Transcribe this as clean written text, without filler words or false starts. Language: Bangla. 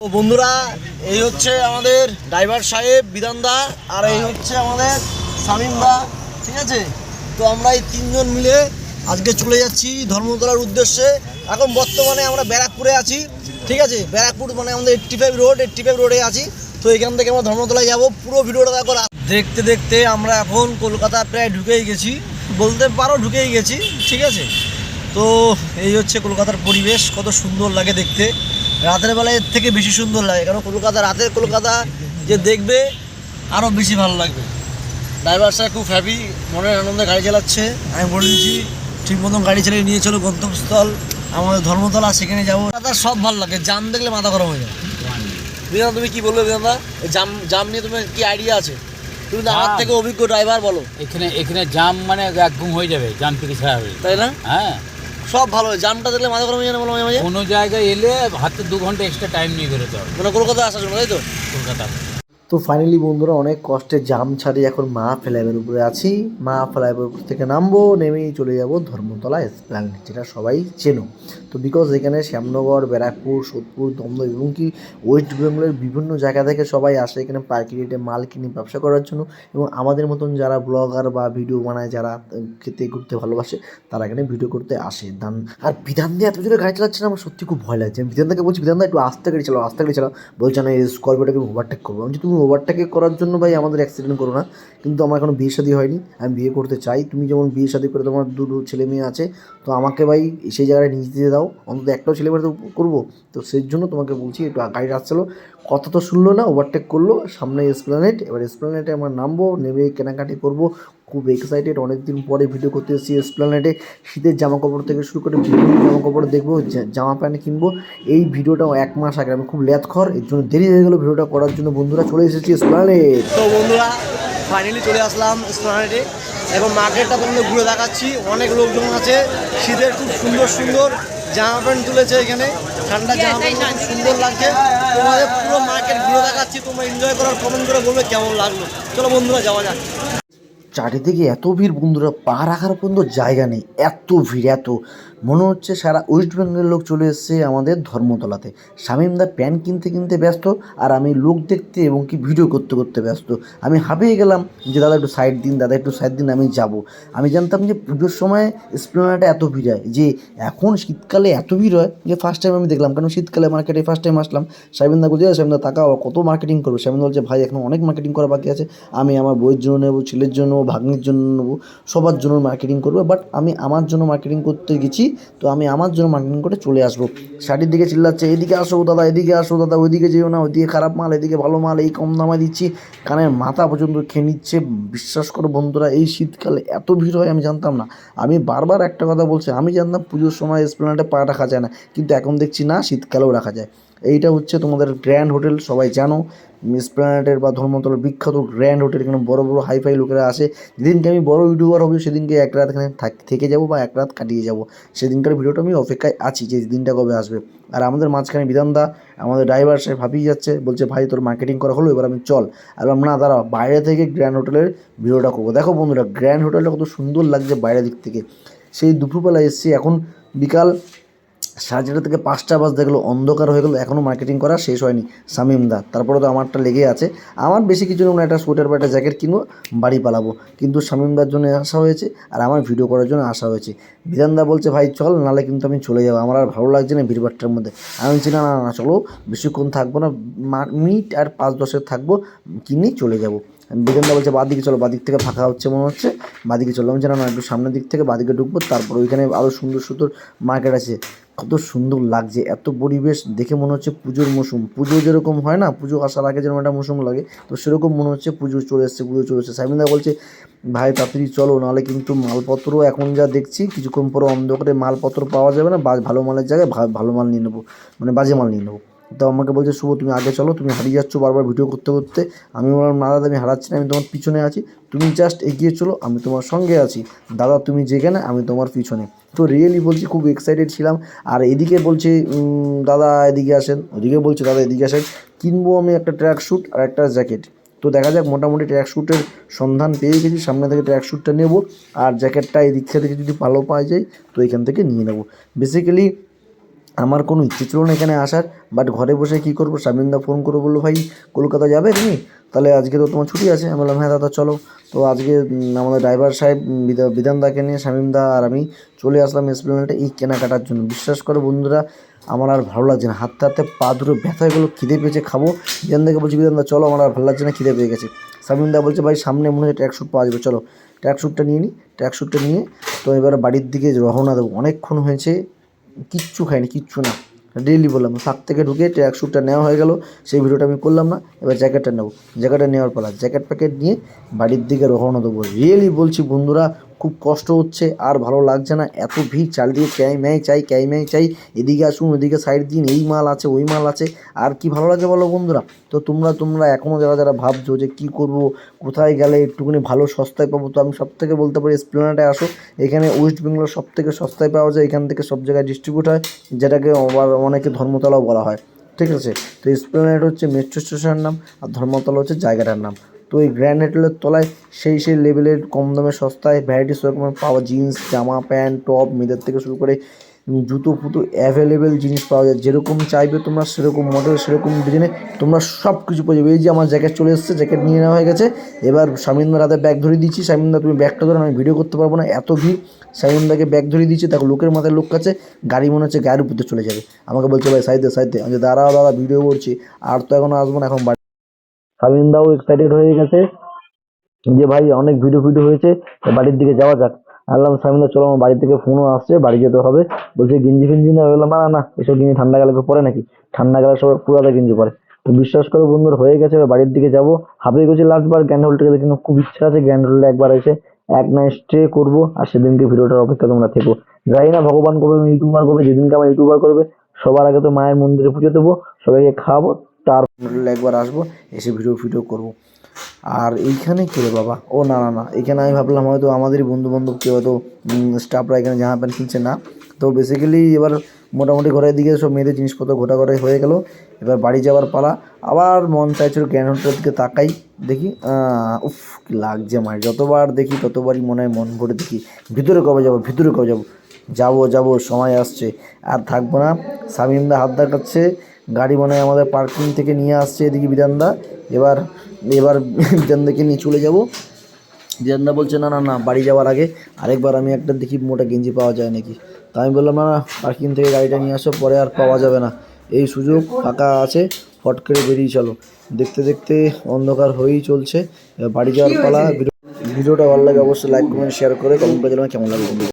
তো বন্ধুরা, এই হচ্ছে আমাদের ড্রাইভার সাহেব বিধানদা, আর এই হচ্ছে আমাদের শামীমদা। ঠিক আছে, তো আমরা এই তিনজন মিলে আজকে চলে যাচ্ছি ধর্মতলার উদ্দেশ্যে। এখন বর্তমানে আমরা ব্যারাকপুরে আছি। ঠিক আছে, ব্যারাকপুর মানে আমাদের 85 রোডে আছি। তো এখান থেকে আমরা ধর্মতলায় যাব। পুরো ভিডিওটা দেখো। দেখতে দেখতে আমরা এখন কলকাতা প্রায় ঢুকেই গেছি, বলতে পারো ঢুকেই গেছি। ঠিক আছে, তো এই হচ্ছে কলকাতার পরিবেশ, কত সুন্দর লাগে দেখতে। রাতের বেলায় এর থেকে বেশি সুন্দর লাগে, কারণ রাতের কলকাতা যে দেখবে আরও বেশি ভালো লাগবে। ড্রাইভার সাহেব খুব হ্যাপি, মনের আনন্দে গাড়ি চালাচ্ছে। আমি বলেছি ঠিক মতন গাড়ি চালিয়ে নিয়ে চলো গন্তব্যস্থল আমাদের ধর্মতলা, সেখানে যাবো। তার সব ভালো লাগে, জাম দেখলে মাথা গরম হয়ে যায়। বিধান, তুমি কি বলবে বিধানদা? জাম নিয়ে তোমার কি আইডিয়া আছে? তুমি তো আমার থেকে অভিজ্ঞ ড্রাইভার, বলো। এখানে জাম মানে একদম হয়ে যাবে, জাম থেকে ছাড়া হবে, তাই না? হ্যাঁ, সব ভালো। জামটা দেখলে মাথা গরম হয়ে যায় না, বলো? মাঝে কোনো জায়গায় এলে হাতে 2 ঘন্টা এক্সট্রা টাইম নিয়ে বেরোতে হবে, মানে কলকাতা আসার জন্য, তাই তো? কলকাতা। তো ফাইনালি বন্ধুরা, অনেক কষ্টে জাম ছাড়িয়ে এখন মা ফ্লাইওভারের উপরে আছি। মা ফ্লাইওভার উপর থেকে নামবো, নেমেই চলে যাব ধর্মতলা এসপ্ল্যানেড, যেটা সবাই চেনো। তো বিকজ এখানে শ্যামনগর, ব্যারাকপুর, সোদপুর, দমদম এবং কি ওয়েস্ট বেঙ্গলের বিভিন্ন জায়গা থেকে সবাই আসে এখানে পাইকারি রেটে মাল কিনে ব্যবসা করার জন্য। এবং আমাদের মতন যারা ব্লগার বা ভিডিও বানায়, যারা খেতে ঘুরতে ভালোবাসে, তারা এখানে ভিডিও করতে আসে। আর বিধান দিয়ে এত জোরে গাড়ি চালাচ্ছে না, আমার সত্যি খুব ভয় লাগছে। আমি বিধানদাকে বলছি, বিধানদা একটু আস্তে গাড়ি চালাও, আস্তে গাড়ি চালাও। বলছে না, এই স্করপিওটাকে ওভারটেক করবো। আমি তুমি ওভারটেক করার জন্য ভাই আমাদের অ্যাক্সিডেন্ট করো না। কিন্তু আমার এখনো বিয়ে শাদী হয়নি, আমি বিয়ে করতে চাই। তুমি যেমন বিয়ে শাদী করে তোমার 2 ছেলে মেয়ে আছে, তো আমাকে ভাই সেই জায়গায় নিয়ে যেতে দাও। অন্তত একটাও ছেলে মেয়ে তো করবো। তো সেই জন্য তোমাকে বলছি একটু গাড়ি আসছিলো, কথা তো শুনলো না, ওভারটেক করলো। সামনে এসপ্ল্যানেড, এবার এসপ্ল্যানেডে আমরা নামবো, নেমে কেনাকাটি করবো। খুব এক্সাইটেড, অনেকদিন পরে ভিডিও করতে এসেছি এসপ্ল্যানেডে। শীতের জামা কাপড় থেকে শুরু করে বিভিন্ন জামা কাপড় দেখবো, জামা প্যান্ট কিনবো। এই ভিডিওটাও 1 মাস আগে, আমি খুব ল্যাথখর, এর জন্য দেরি হয়ে গেলো ভিডিওটা করার জন্য। বন্ধুরা, চলে এসেছি এসপ্ল্যানেড। তো বন্ধুরা, ফাইনালি চলে আসলাম এসপ্ল্যানেডে। এখন মার্কেটটা পর্যন্ত ঘুরে দেখাচ্ছি, অনেক লোকজন আছে। শীতের খুব সুন্দর সুন্দর জামা প্যান্ট তুলেছে এখানে, ঠান্ডা জামা প্যান্ট খুব সুন্দর লাগছে। তোমাদের পুরো মার্কেট ঘুরে দেখাচ্ছি, তোমরা এনজয় করার, কমেন্ট করে বলবে কেমন লাগলো। চলো বন্ধুরা, যাওয়া যাক। চারিদিকে এত ভিড় বন্ধুরা, পা রাখার পর্যন্ত জায়গা নেই, এত ভিড়। এত মনে হচ্ছে সারা ওয়েস্ট বেঙ্গলের লোক চলে এসছে আমাদের ধর্মতলাতে। শামীমদা প্যান্ট কিনতে কিনতে ব্যস্ত, আর আমি লোক দেখতে এবং কি ভিডিও করতে করতে ব্যস্ত। আমি হাঁপিয়ে গেলাম যে দাদা একটু সাইড দিন, দাদা একটু সাইড দিন, আমি যাব। আমি জানতাম যে পুজোর সময় এসপ্ল্যানেডে এত ভিড় হয়, যে এখন শীতকালে এত ভিড় হয়, যে ফার্স্ট টাইম আমি দেখলাম। কারণ শীতকালে মার্কেটে ফার্স্ট টাইম আসলাম। শামীমদা বলছে, শামীমদা তাকাও, কত মার্কেটিং করবে। শামীমদা বলছে, ভাই এখন অনেক মার্কেটিং করা বাকি আছে। আমি আমার বইয়ের জন্য নেবো, ছেলের জন্য, ভাগ্নির জন্য নেবো, সবার জন্য মার্কেটিং করবো। বাট আমি আমার জন্য মার্কেটিং করতে গেছি, তো আমি আমার জন্য মার্কেটিং করে চলে আসবো। শাড়ির দিকে চিল্লাচ্ছে, এদিকে আসো দাদা, এদিকে আসো দাদা, ওইদিকে যেও না, ওইদিকে খারাপ মাল, এদিকে ভালো মাল, এই কম দামায় দিচ্ছি। কানের মাথা পর্যন্ত খেয়ে নিচ্ছে। বিশ্বাস করো বন্ধুরা, এই শীতকালে এত ভিড় হয় আমি জানতাম না। আমি বারবার একটা কথা বলছি, আমি জানতাম পুজোর সময় এসপ্ল্যানেডে পা রাখা যায় না, কিন্তু এখন দেখছি না, শীতকালেও রাখা যায়। এইটা হচ্ছে তোমাদের গ্র্যান্ড হোটেল, সবাই জানো। এসপ্ল্যানেডের বা ধর্মতলার বিখ্যাত গ্র্যান্ড হোটেল। এখানে বড় বড় হাইফাই লোকেরা আসে। যেদিনকে আমি বড় ইউটিউবার হবো, সেদিনকে 1 রাত এখানে থেকে যাবো বা 1 রাত কাটিয়ে যাবো। সেদিনকার ভিডিওটা আমি অপেক্ষায় আছি, যে দিনটা কবে আসবে। আর আমাদের মাঝখানে বিধানদা, আমাদের ড্রাইভার সাহেব ভাবিয়ে যাচ্ছে, বলছে ভাই তোর মার্কেটিং করা হলো, এবার আমি চল। আর না, দাঁড়া, বাইরে থেকে গ্র্যান্ড হোটেলের ভিডিওটা করবো। দেখো বন্ধুরা, গ্র্যান্ড হোটেলটা কত সুন্দর লাগছে বাইরের দিক থেকে। সেই দুপুরবেলা এসেছি, এখন বিকাল 4:30 থেকে 5টা বাজতে গেলো, অন্ধকার হয়ে গেলো, এখনও মার্কেটিং করা শেষ হয়নি শামীমদা। তারপরে তো আমারটা লেগে আছে। আমার বেশি কিছু না, একটা সোয়েটার বা একটা জ্যাকেট কিনবো, বাড়ি পালাবো। কিন্তু শামীমদার জন্য আসা হয়েছে, আর আমার ভিডিও করার জন্য আসা হয়েছে। বিধানদা বলছে, ভাই চল, নাহলে কিন্তু আমি চলে যাবো, আমার আর ভালো লাগছে না ভিড়ভাট্টার মধ্যে। আমি বলছি, না না না, চলো, বেশিক্ষণ থাকবো না, মিনিট আর 5-10 থাকবো, কিনেই চলে যাবো। বিধানদা বলছে, বাদিকে চলো, বাদিক থেকে ফাঁকা হচ্ছে মনে হচ্ছে, বাদিকে চলো। আমি জানা না, একটু সামনের দিক থেকে বাদিকে ঢুকবো, তারপর ওইখানে আরও সুন্দর সুন্দর মার্কেট আছে। কত সুন্দর লাগছে, এত পরিবেশ দেখে মনে হচ্ছে পুজোর মৌসুম। পুজো যেরকম হয় না, পুজো আসার আগে যেরকম একটা মৌসুম লাগে, তো সেরকম মনে হচ্ছে পুজো চলে এসছে, পুজো চলে এসছে। শামীমদা বলছে, ভাই তাড়াতাড়ি চলো, নাহলে কিন্তু মালপত্র এখন যা দেখছি, কিছুক্ষণ পরে অন্ধকারে মালপত্র পাওয়া যাবে না। ভালো মালের জায়গায় ভালো মাল নিয়ে নেবো, মানে বাজে মাল নিয়ে নেবো। তো আমাকে বলছে, শুভ তুমি আগে চলো, তুমি হারিয়ে যাচ্ছ বারবার ভিডিও করতে করতে। আমি বললাম, না দাদা, আমি হারাচ্ছি না, আমি তোমার পিছনে আছি, তুমি জাস্ট এগিয়ে চলো, আমি তোমার সঙ্গে আছি। দাদা তুমি যেখানে, আমি তোমার পিছনে। তো রিয়েলি বলছি, খুব এক্সাইটেড ছিলাম। আর এদিকে বলছে, দাদা এদিকে আসেন, ওদিকে বলছে, দাদা এদিকে আসেন, কিনবো আমি একটা ট্র্যাক স্যুট আর একটা জ্যাকেট। তো দেখা যাক, মোটামুটি ট্র্যাক স্যুটের সন্ধান পেয়ে গেছি, সামনে থেকে ট্র্যাক স্যুটটা নেবো, আর জ্যাকেটটা এদিক থেকে যদি ভালো পাওয়া যায় তো এখান থেকে নিয়ে নেবো। বেসিক্যালি আমার কোনো ইচ্ছে ছিল না এখানে আসার, বাট ঘরে বসে কী করবো, শামিমদা ফোন করে বললো ভাই কলকাতা যাবে তুমি, তাহলে আজকে তো তোমার ছুটি আছে। আমি বললাম হ্যাঁ দাদা চলো। তো আজকে আমাদের ড্রাইভার সাহেব বিধানদাকে নিয়ে শামিমদা আর আমি চলে আসলাম এসপ্লেনেডে এই কেনাকাটার জন্য। বিশ্বাস করে বন্ধুরা আমার আর ভালো লাগছে না, হাতে হাতে পা দুটো ব্যথা হয়ে গেলো, খিদে পেয়েছে খাবো। বিধানদাকে বলছি বিধানদা চলো আমার আর ভালো লাগছে না, খিদে পেয়ে গেছে। শামিমদা বলছে ভাই সামনে মনে হয় ট্র্যাকস্যুট পাওয়া যাবে, চলো ট্র্যাকস্যুটটা নিয়ে নিই। ট্র্যাকস্যুটটা নিয়ে তো এবার বাড়ির দিকে রওনা দেবো। অনেকক্ষণ হয়েছে কিচ্ছু খাইনি, কিচ্ছু না, ডেইলি বললাম। ফাঁক থেকে ঢুকে ট্র্যাকস্যুটটা নেওয়া হয়ে গেল, সেই ভিডিওটা আমি করলাম না। এবার জ্যাকেটটা নেবো, জ্যাকেটটা নেওয়ার পালা, জ্যাকেট প্যাকেট নিয়ে বাড়ির দিকে রওনা দেবো। রিয়েলি বলছি বন্ধুরা খুব কষ্ট হচ্ছে, আর ভালো লাগছে না, এত ভিড় চারিদিকে, ক্যাই ম্যাই চাই, এদিকে আসুন ওদিকে সাইড দিন, এই মাল আছে ওই মাল আছে, আর কি ভালো লাগে বলো বন্ধুরা। তো তোমরা এখনও যারা ভাবছো যে কী করবো, কোথায় গেলে একটুখানি ভালো সস্তায় পাবো, তো আমি সব থেকে বলতে পারি এসপ্লেনেডে আসো। এখানে ওয়েস্ট বেঙ্গলের সব থেকে সস্তায় পাওয়া যায়, এখান থেকে সব জায়গায় ডিস্ট্রিবিউট হয়, যেটাকে আবার অনেকে ধর্মতলাও বলা হয়, ঠিক আছে। তো এসপ্লেনেড হচ্ছে মেট্রো স্টেশনের নাম, আর ধর্মতলা হচ্ছে জায়গাটার নাম। তো এই গ্র্যান্ড হোটেলের তলায় সেই লেভেলের কম দামে সস্তায় ভ্যারাইটিস রকমের পাওয়া, জিন্স জামা প্যান্ট টপ মেয়েদের থেকে শুরু করে জুতো ফুতো অ্যাভেলেবেল জিনিস পাওয়া যায়, যেরকম চাইবে তোমরা সেরকম মডেল সেরকম ডিজাইনে তোমরা সব কিছু পেয়ে যাবে। এই যে আমার জ্যাকেট চলে এসেছে, জ্যাকেট নিয়ে নেওয়া হয়ে গেছে। এবার শামিমদার হাতে ব্যাগ ধরিয়ে দিচ্ছি, শামিমদা তুমি ব্যাগটা ধরো, আমি ভিডিও করতে পারবো না এত ভিড়। শামিমদাকে ব্যাগ ধরিয়ে দিচ্ছি, দেখো লোকের মাথায় লোক কাছে, গাড়ি মনে হচ্ছে গায়ের উপরে চলে যাবে। আমাকে বলছে ভাই সাইডে আমি দাঁড়া ভিডিও করছি, আর তো এখন আসবো না, এখন বাড়ি। শামিমদাও এক্সাইটেড হয়ে গেছে যে ভাই অনেক ভিডিও হয়েছে, বাড়ির দিকে যাওয়া যাক। আল্লাহ সামনে চলো, আমার বাড়ি থেকে ফোনও আসছে, বাড়ি যেতে হবে। বলছে গেঞ্জি ফেঞ্জি না, বললাম না এসব গেঞ্জি ঠান্ডা গেলে পরে নাকি, ঠান্ডা গেলে সবাই পুরাদা গেঞ্জি পরে। তো বিশ্বাস করো বন্ধুর হয়ে গেছে, এবার বাড়ির দিকে যাবো। হাবিয়ে গেছি লাস্টবার গ্র্যান্ড হোটেলকে দেখে, খুব ইচ্ছা আছে গ্র্যান্ড হোটেলে একবার এসে এক নাইট স্টে করবো, আর সেদিনকে ভিডিওটার অপেক্ষা তোমরা থেকো। জানি না ভগবান করবে ইউটিউবার করবে, যেদিনকে আমার ইউটিউবার করবে সবার আগে তো মায়ের মন্দিরে পুজো দেবো, সবাইকে খাওয়াবো, তার হোটেলে একবার আসবো, এসে ভিডিও করবো। আর এইখানে কে রে বাবা, ও না এখানে আমি ভাবলাম হয়তো আমাদেরই বন্ধু বান্ধব কেউ, হয়তো স্টাফরা এখানে জামা প্যান্ট কিনছে না। তো বেসিক্যালি এবার মোটামুটি ঘরের দিকে সব মেয়েদের জিনিসপত্র ঘোটাঘাটি হয়ে গেল। এবার বাড়ি যাওয়ার পালা। আবার মন চাইছিল গ্র্যান্ড হোটেলের দিকে তাকাই, দেখি উফ কি লাগছে মায়ের, যতবার দেখি ততবারই মনে হয় মন ভরে দেখি ভিতরে কবে যাবো, সময় আসছে, আর থাকবো না। শামিমদা হাত দেখাচ্ছে, গাড়ি মনে হয় আমাদের পার্কিং থেকে নিয়ে আসছে এদিকে বিধানদা। এবার বিধানদাকে নিয়ে চলে যাব। বিধানদা বলছে না বাড়ি যাওয়ার আগে আরেকবার আমি একটা দেখি মোটা গেঞ্জি পাওয়া যায় নাকি। তা আমি বললাম না পার্কিং থেকে গাড়িটা নিয়ে আসো, পরে আর পাওয়া যাবে না, এই সুযোগ ফাঁকা আছে, ফট করে বেরিয়ে চলো। দেখতে দেখতে অন্ধকার হয়েই চলছে, এবার বাড়ি যাওয়ার পালা। ভিডিওটা ভালো লাগে অবশ্যই লাইক কমেন্ট শেয়ার করে কমেন্ট করে জানাবেন কেমন লাগে।